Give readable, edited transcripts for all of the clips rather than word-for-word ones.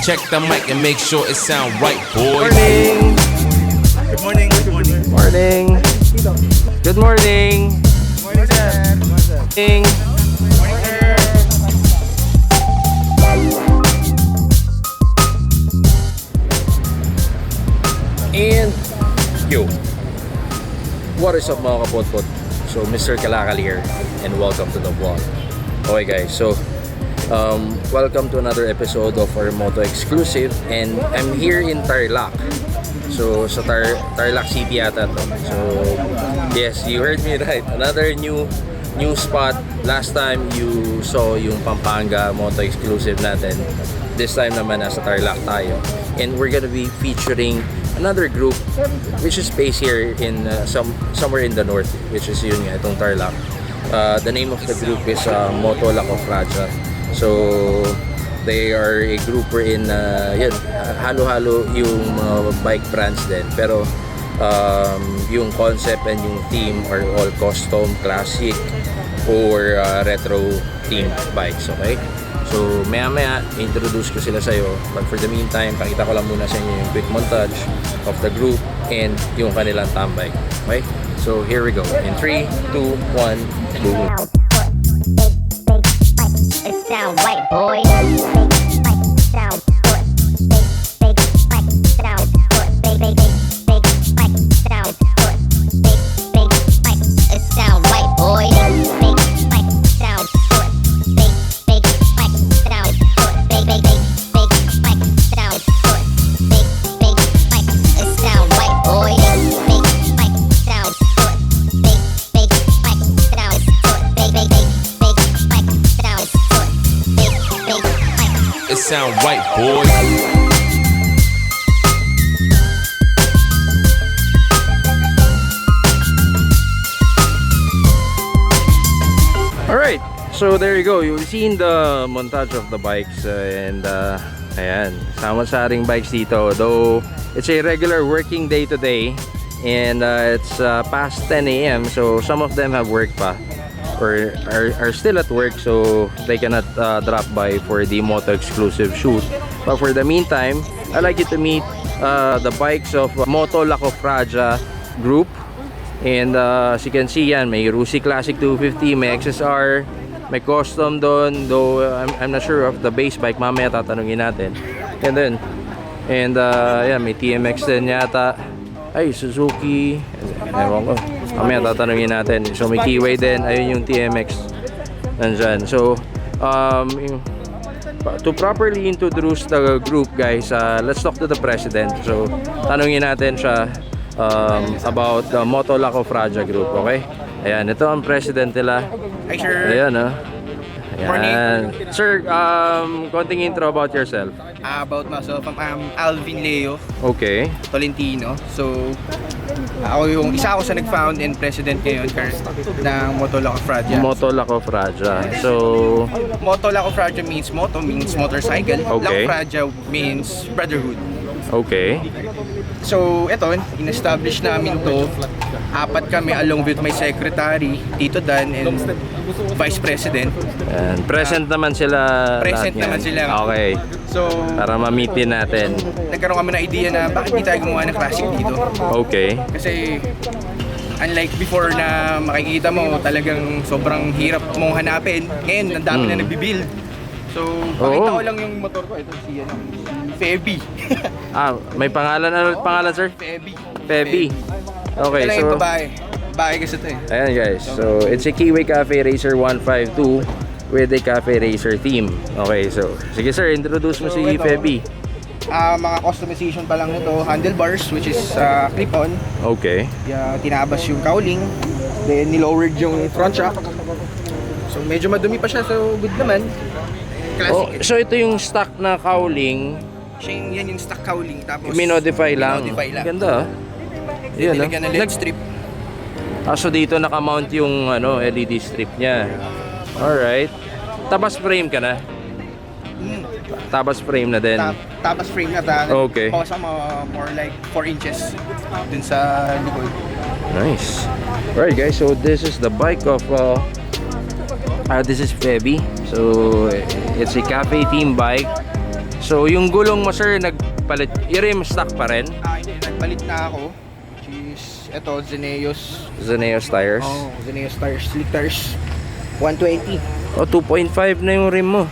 Check the mic and make sure it sound right, boys. Morning. Good morning. Morning. Good morning. Morning, sir. Morning. Morning, sir. And yo, what is up mga kapotpot? So Mr. Kalakal here and welcome to the vlog. Okay guys, so welcome to another episode of our Moto Exclusive, and I'm here in Tarlac. So sa Tarlac City yata to. So yes, you heard me right, another new spot. Last time you saw yung Pampanga Moto Exclusive natin. This time naman nasa Tarlac tayo, and we're gonna be featuring another group which is based here in somewhere in the north, which is yun nga, itong Tarlac. The name of the group is Moto Laco Fraja. So they are a group wherein yun, halo-halo yung bike brands din, pero yung concept and yung theme are all custom, classic or retro themed bikes. Okay, so maya introduce ko sila sa'yo, but for the meantime pakita ko lang muna sa inyo yung quick montage of the group and yung kanilang tambay. Okay, so here we go in 3, 2, 1, boom. It sound right, boy. Sound good. Big bike sound good. Big bike sound good. Big bike it sound right, boy. Big bike sound good. Big bike sound good. Big bike sound good. Big bike it sound right, boy. Big bike sound good. Big bike sound good. Big bike sound good. It sound right, boys. Alright, so there you go. You've seen the montage of the bikes and ayan, sama-saring bikes dito. Though it's a regular working day today and it's past 10 a.m. So some of them have work pa or are still at work, so they cannot drop by for the Moto Exclusive shoot. But for the meantime, I'd like you to meet the bikes of Moto Laco Fraja group. And as you can see yan, may Rusi Classic 250, may XSR, may custom doon, though I'm not sure of the base bike, mamaya tatanungin natin. And then, yan, may TMX din yata, ay Suzuki, ewan ko, mamaya tatanungin natin. So may Keyway din, ayun yung TMX nandyan. So to properly introduce the group guys, let's talk to the president. So tanungin natin siya about the Moto Laco Fraja group. Okay, ayan, ito ang president nila. Hi, sir. Ayan, ayan. Morning. Sir, konting intro about yourself. About myself, I'm Alvin Leo Okay. Tolentino. So, isa ako sa nag-found and president ngayon ng Moto Laco Fraja. Moto Laco Fraja. So Moto Laco Fraja means motorcycle. Okay. Laco Fraja means brotherhood. okay. So, eto, in-establish namin to. 4 kami along with my secretary, Tito Dan, and vice president. And present naman sila. Present lahat yan. naman sila. Okay. So, Para ma-meet din natin. nagkaroon kami ng idea na bakit di tayo gumawa ng classic dito. Okay. Kasi, unlike before na makikita mo talagang sobrang hirap mong hanapin, ngayon ang dami na nagbibuild. So, pakita ko lang yung motor ko. Ito si Feby. May pangalan. Ano pangalan, sir? Feby. Feby. Okay, Ito lang so yung babae. Babae kasi ito eh. ayan guys. So it's a Keyway Cafe Racer 152 with a Cafe Racer theme. Okay, so sige sir, introduce mo si ito, Feby. Mga customization pa lang nito, handlebars which is clip-on. Okay. Tinabas yung cowling, then nilowered yung front shock. So medyo madumi pa siya, so good naman. Classic. So ito yung stock na cowling. Yan yung stock cowling, tapos Minodify lang. minodify lang. Ganda. Yan, Nilagyan ng LED strip. So dito nakamount yung LED strip niya. Alright. Tabas frame ka na. Tabas frame na din. Tapos frame na Okay. Pausa mo more like 4 inches dun sa likod. Nice. Alright guys, so this is the bike of this is Feby. So it's a cafe theme bike So, yung gulong mo, sir, nagpalit, i-rim stock pa rin? Hindi, nagpalit na ako. Which is, ito, Zeneos. Zeneos tires? Zeneos tires, slick tires. 120. O, 2.5 na yung rim mo.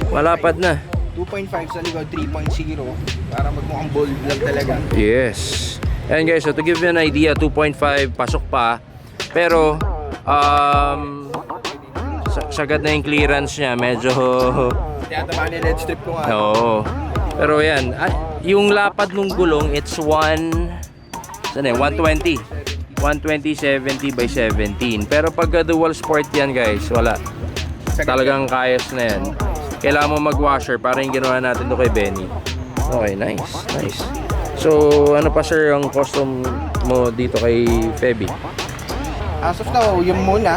Malapad na. 2.5 sa likod, 3.0. Para magmukhang bold lang talaga. Yes. Ayan guys, so to give you an idea, 2.5, pasok pa. Pero, sagad na yung clearance niya, medyo... Tinatamaan ni red strip ko nga. Oo. Pero yan, yung lapad ng gulong, it's 120. 120/70 by 17. Pero pagka dual sport yan guys, wala. Talagang kayas na yan. Kailangan mo mag-washer para yung ginawa natin doon kay Benny. Okay, nice. So, ano pa sir ang custom mo dito kay Feby? As of now, yung muna.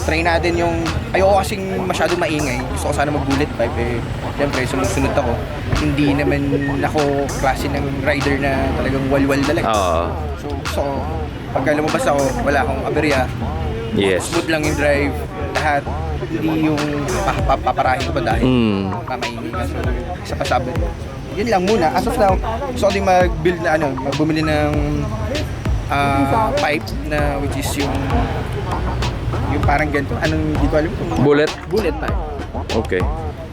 Try natin yung... Ayoko kasing masyado maingay. Gusto ko sana mag-bullet pipe eh. Siyempre, sumusunod ako. Hindi naman ako klase ng rider na talagang walwal talaga. Oo. So, gusto ko, pagka lumabas ako, wala akong aberya. Yes. Smooth lang yung drive. Lahat. Hindi yung paparahin ko ba dahil mamaingay ka. So, isa pa sabi. Yun lang muna. As of now, gusto ko din mag-build na bumili ng pipe na which is yung parang ganito. Anong di ko alam kung Bullet? Bullet pipe. Okay.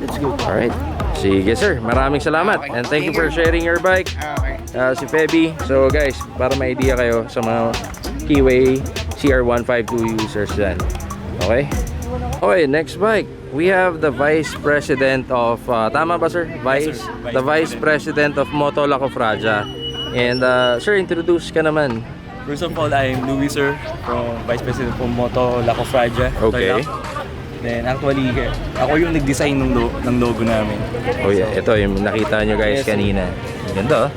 Let's go. Alright. Sige sir, maraming salamat. Okay. And thank you for sharing your bike. Okay. Si Feby. So guys, para may idea kayo sa mga Keyway CR152 users dyan. Okay? Okay, next bike. We have the Vice President of, tama ba sir? Yes, sir. The Vice President of Moto Lacofragia. And sir, introduce ka naman. First of all, I'm Louis, sir, from Vice President from Moto Lacofragia. Okay. Then actually, ako yung nag-design ng logo namin. Oh yeah, ito yung nakita nyo guys Yes, sir. kanina. Ganda oh.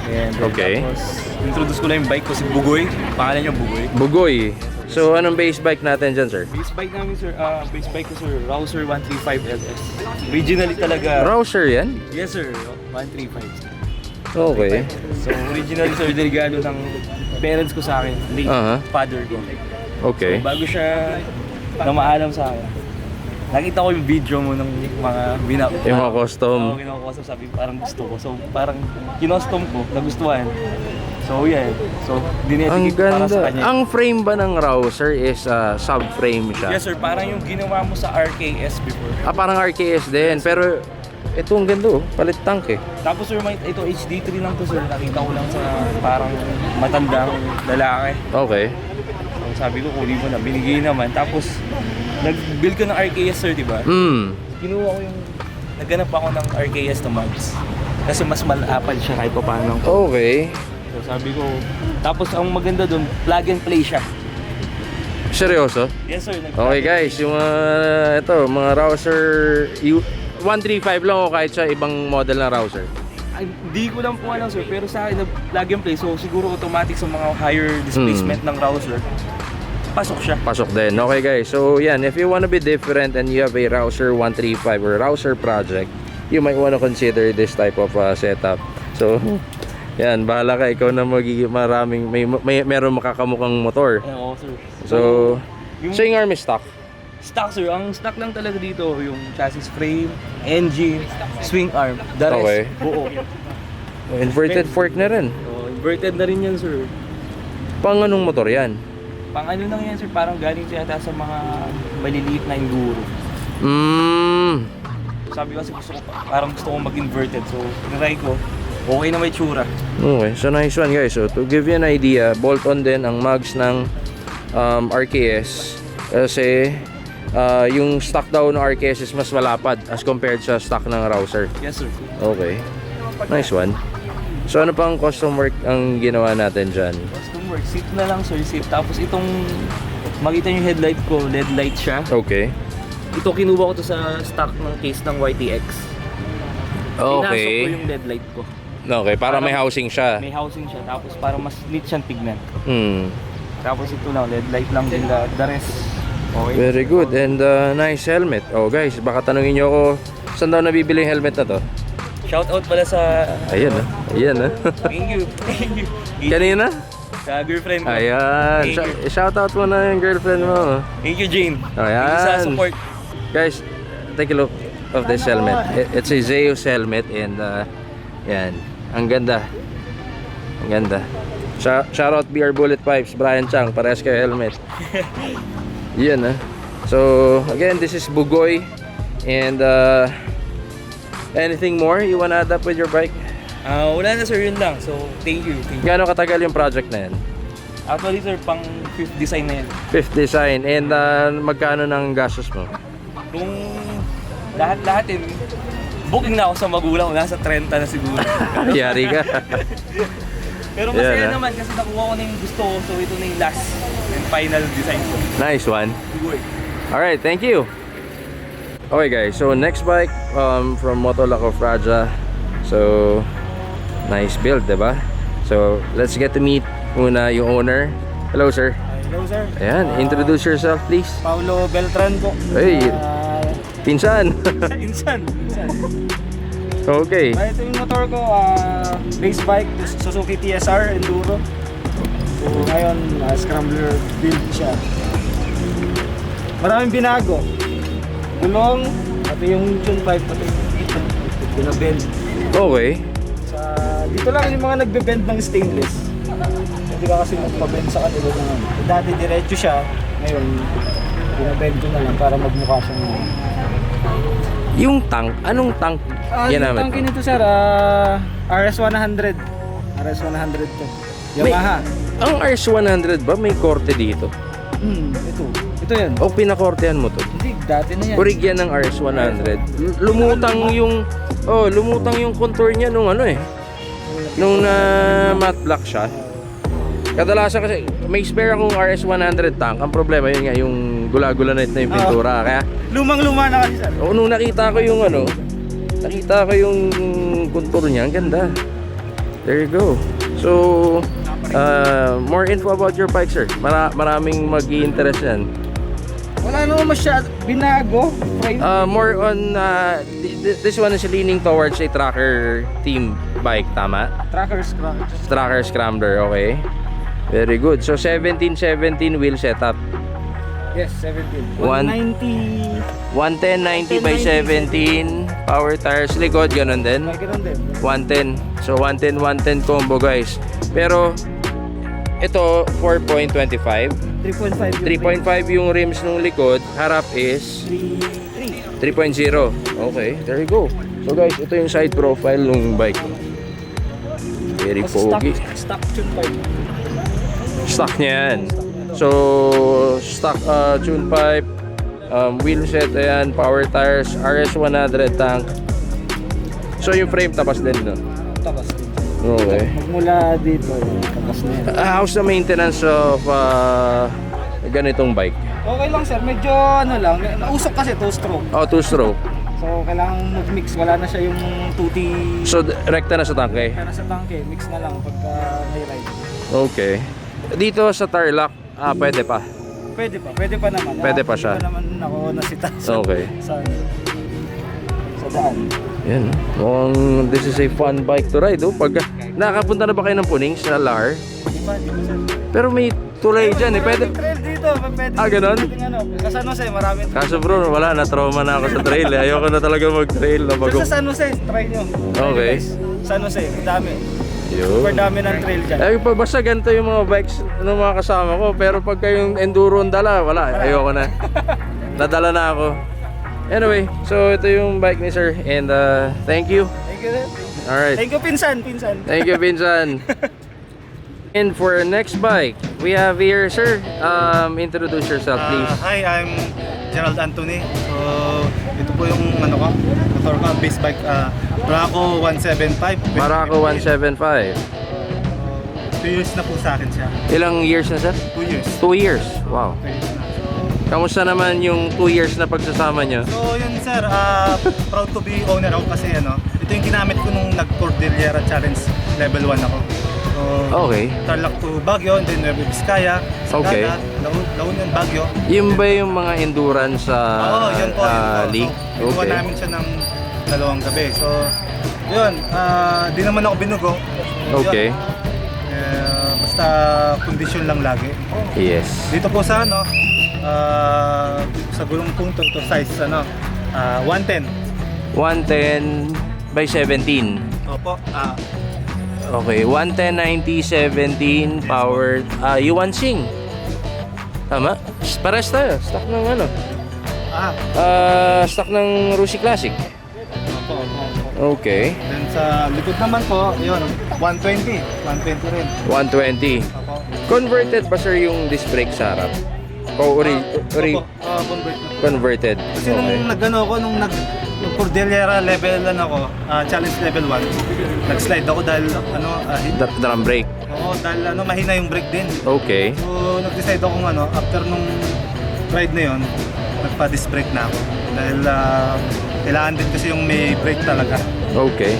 And then, Okay. Tapos, introduce ko lang yung bike ko, si Bugoy. Pangalan niya Bugoy. Bugoy. So anong base bike natin dyan sir? Base bike namin, sir, base bike ko, sir, Rouser 135 LS. Originally talaga. Rouser yan? Yes, sir, 135. Okay. So, originally, sir, delegado ng parents ko sa akin, late father ko. Okay. Bago siya namaalam sa akin, nakita ko yung video mo ng mga Yung mga custom. Oo, kinaka-custom, sabi parang gusto ko. So parang kinostom ko, nagustuhan. So yeah, so Ang dinedicate para sa ganda. kanya. Ang frame ba ng Rouser is subframe siya? Yes sir, parang yung ginawa mo sa RKS before. Parang RKS din. Pero ito ang ganda oh. Palit tank eh. Tapos sir, ito HD3 lang to sir. Nakita ko lang sa parang matandang lalaki. Okay. So sabi ko, kunin mo na. Binigay naman. Tapos nag-build ko ng RKS sir, di ba? Kinuha ko yung... Nagganap ako ng RKS na mags. Kasi mas malapad siya kahit pa paano. Okay. So sabi ko, tapos ang maganda doon, plug and play siya. Seryoso? Yes sir. Okay guys, yung mga Rouser 135 lang o kahit sa ibang model ng Rouser. Ay, di ko lang po alam sir, pero sa akin plug and play. So siguro automatic sa mga higher displacement ng Rouser, pasok siya. Pasok din. Okay guys, so yan, if you wanna be different and you have a Rouser 135 or Rouser project, you might wanna consider this type of setup. So, yan, bahala ka, ikaw na magiging maraming, meron makakamukhang motor. Oo sir. So, yung arm is stock. Stock sir, ang stock lang talaga dito yung chassis frame, engine, swing arm, the rest, Okay. buo. Inverted fork na rin. So, inverted na rin yan sir. Pang anong motor yan? Pang ano lang yan sir, parang galing siya ata sa mga maliliit na enduro. Sabi ko kasi parang gusto ko mag-inverted. So, tinry ko. Okay na may tsura. Okay, so nice one guys. So to give you an idea, bolt-on din ang mags ng RKS kasi yung stock daw ng RKS is mas malapad as compared sa stock ng Rouser. Yes sir. Okay, nice one. So ano pang custom work ang ginawa natin dyan? Custom work, seat na lang sir, seat. Tapos itong, makita yung headlight ko, LED light siya. Okay. Ito kinuha ko to sa stock ng case ng YTX. Pinasok ko yung LED light ko. Okay, para may housing siya. May housing siya, tapos para mas neat siyang tignan. Tapos ito lang, LED light lang din, the rest. Okay. Very good and nice helmet. Oh guys, baka tanungin nyo ako saan daw nabibili yung helmet na to? Shout out pala sa... Ayan ayan Thank you. Thank you. Kanina? Sa girlfriend ko. Ayan, Thank you. shout out mo na yung girlfriend mo. Thank you Jane. Ayan. Thank you sa support. Guys, take a look of this helmet. It's a Zeus helmet and yan. Ang ganda. Ang ganda. Shout out BR Bullet Pipes, Brian Chang, parehas kayo helmet. Yan So again, this is Bugoy and anything more you wanna add up with your bike? Wala na sir, yun lang. So, thank you. Gaano katagal yung project na yan? Actually sir, pang 5th design na yan. Fifth design and magkano ng gastos mo? Kung lahat yun, booking na ako sa magulang ko, nasa 30 na siguro. Yari ka. Pero masaya Yan, naman kasi nakuha ko na yung gusto ko. So, ito na yung last and final design ko. Nice one. Bugoy. Alright, thank you. Okay guys, so next bike from Moto Lacofragia. So, nice build, diba? So, let's get to meet muna yung owner. Hello sir. Hello sir. Ayan, introduce yourself please. Paulo Beltran po. Hey, pinsan. Insan. Okay. Ito yung motor ko, base bike, Suzuki TSR Enduro. So ngayon, scrambler build siya. Maraming binago. Gulong, pati yung tune pipe, pati yung dito. Binabend. Okay. Dito lang yung mga nagbe-bend ng stainless. Hindi ka kasi magpa-bend sa kanila naman. Dati diretso siya, ngayon binabend ko na lang para magmukha siyang Yung tank, anong tank yung ginamit tangke mo? nito sir, RS100. RS100 to. Yamaha. Ang RS100 ba may korte dito? Ito yan. O pinakortehan mo to? Hindi, dati na yan. Orig yan ng RS100. Lumutang yung contour niya nung nung matte black siya. Kadalasan kasi may spare akong RS100 tank. Ang problema yun nga yung gula-gula na yung pintura. Kaya Lumang-luma na kasi sir. nung nakita ko yung contour niya, ang ganda. There you go. So more info about your bike sir. Maraming mag-i-interest yan. Wala naman masyado binago. Frame. More on this one is leaning towards a tracker team bike, tama? Tracker scrambler, okay. Very good. So 17 wheel setup. Yes, 17. One- 190. 110 90 by 17 power tires likod ganun din. May ganun din. 110. So 110 combo guys. Pero ito 4.25. 3.5. 3.5 yung rims ng likod, harap is 3.0. Okay, there you go. So guys, ito yung side profile ng bike. Very pogi. Stock tune pipe. Stock niya yan. So, stock tune pipe, wheel set, ayan, power tires, RS100 tank. So yung frame tapas din, no? Tapas din. Okay. Magmula dito, tapas na yan. How's the maintenance of ganitong bike? Okay lang sir, medyo nausok kasi 2-stroke. Oh, 2-stroke. So kailangan mag-mix, wala na siya yung 2T So, rekta na sa tangke. kaya sa tangke, mix na lang pagka may ride. Okay. Dito sa Tarlac, pwede pa. Pwede pa naman. Pwede pa siya. Hindi pa naman ako nasita sa, Okay. sa daan. Yan. Mukhang this is a fun bike to ride. Pag nakapunta na ba kayo ng Punings na LAR? Di ba sir? Pero may tulay dyan Pwede. Maraming trail dito, pwede. Ganon? Pwedeng sa San Jose, maraming trail. Kaso bro, wala na. Trauma na ako sa trail. Ayoko na talaga mag-trail na Sir, sa San Jose, try nyo. Okay. Guys, San Jose, dami. Yun. Super dami ng trail dyan. Basta ganito yung mga bikes ng mga kasama ko. Pero pagka yung enduro ang dala, wala. Ayoko na. Nadala na ako. Anyway, so ito yung bike ni sir. And thank you. Thank you, sir. Alright. Thank you, pinsan. Thank you, Pinsan. And for our next bike, we have here, sir. Introduce yourself, please. Hi, I'm Gerald Anthony. So, ito po yung motor ko, base bike, Braco 175. Maraco 175. 2 years na po sa akin siya. Ilang years na, sir? 2 years. 2 years. Wow. 2 years na. Kamusta naman yung 2 years na pagsasama nyo? So, yun sir, proud to be owner ako kasi ito yung ginamit ko nung nag-Cordillera Challenge Level 1 ako. So, Okay. Tarlac to Baguio, and then Nueva Vizcaya, Okay. Sagada, La Union, Baguio. Yung ba yung mga endurance Oo, yun po. league? So, ginawa namin siya ng 2 gabi. So, yun, di naman ako binugo. Okay. Yun, basta kondisyon lang lagi. Yes. Dito po sa sa gulong punto, ito size 110. 110 by 17. Opo. Okay, 110, 90, 17, powered. Yuan Xing. Tama? Pares tayo. Stock ng ano? Stock ng Rusi Classic. Opo. Okay. Then sa likod naman po, yun, 120. 120 rin. 120. Opo. Converted ba sir yung disc brake sa harap? O Opo. Convert na. converted? Kasi nung yung Cordillera level challenge level 1, nag-slide ako dahil Drum brake. dahil mahina yung brake din. Okay. So nag-decide ako after nung ride na yon, nagpa-disc brake na ako. Dahil kailangan din kasi yung may brake talaga. Okay.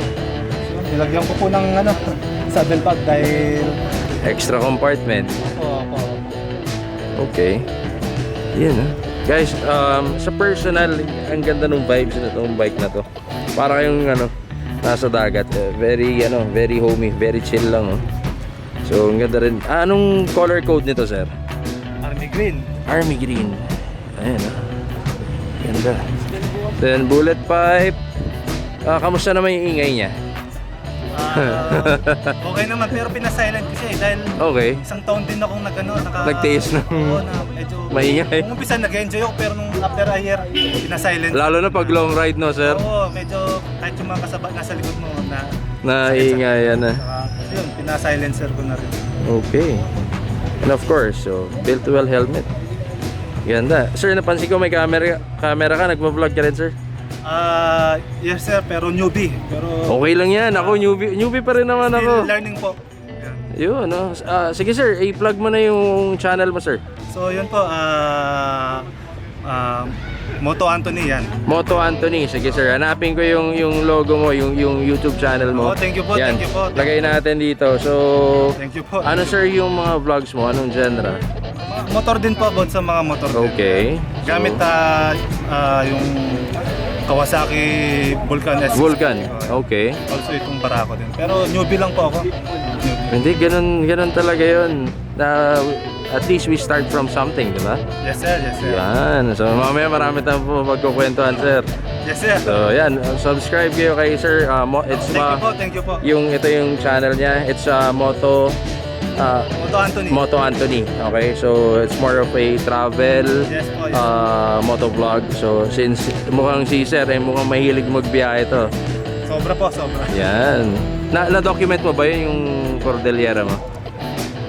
So, nilagyan ko po ng saddle bag dahil Extra compartment. opo. Okay. Yan Guys, sa personal, ang ganda ng vibes na itong bike na to. Para kayong nasa dagat. Very homey, very chill lang. So, ang ganda rin. Anong color code nito, sir? Army green. Army green. Ayan Ganda. Then, bullet pipe. Kamusta naman yung ingay niya? Okay naman, pero pinasilent kasi dahil Okay. isang taon din akong Nagtiis ng Oo, na medyo maingay. Kung umpisa nag-enjoy ako, pero nung after a year, pinasilent. Lalo na pag long ride, no, sir? Oo, medyo kahit yung mga kasabot nasa likod mo na Naingay, yun, pinasilencer ko na rin. Okay. And of course, so, built well helmet. Ganda. Sir, napansin ko may camera ka. Nagpa-vlog ka rin, sir? Yes sir, pero newbie. Pero Okay lang yan. Ako, newbie pa rin naman still ako. learning po. Yan. Yun, no? Sige, sir. I-plug mo na yung channel mo, sir. So yun po, Moto Anthony yan. Moto Anthony. Sige, sir. Hanapin ko yung logo mo, yung YouTube channel mo. Oh, thank you po, Yan. thank you po. Lagay natin dito. So, Thank you po. ano, sir, yung mga vlogs mo? Anong genre? Motor din po about sa mga motor. din. Okay. Gamit yung Kawasaki Vulcan S. Vulcan. Okay. Also itong Barako din. Pero newbie lang po ako. Newbie. Hindi, ganun talaga yun. At least we start from something, di ba? Yes sir, yes sir. Yan. So, mamaya marami tayong po magkukwentuhan, sir. Yes sir. So, yan. Subscribe kayo kay sir. Thank you po. Ito yung channel niya. It's Moto Anthony. Moto Anthony. Okay, so it's more of a travel Yes po, yes. moto vlog. So, since mukhang si sir, mukhang mahilig magbiyahe to. Sobra po, sobra. Yan. Na-document mo ba yun yung Cordillera mo?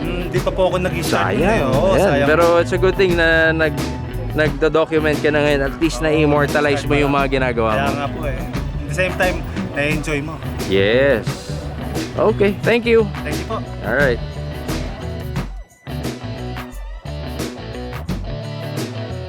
Hindi pa po ako nag-start. Sayang. Oo, Yan. sayang. Pero it's a good thing na nagdo-document ka na ngayon. At least na-immortalize mo yung mga ginagawa Kaya mo. nga po eh. At the same time, na-enjoy mo. Yes. Okay, thank you. Thank you po. Alright.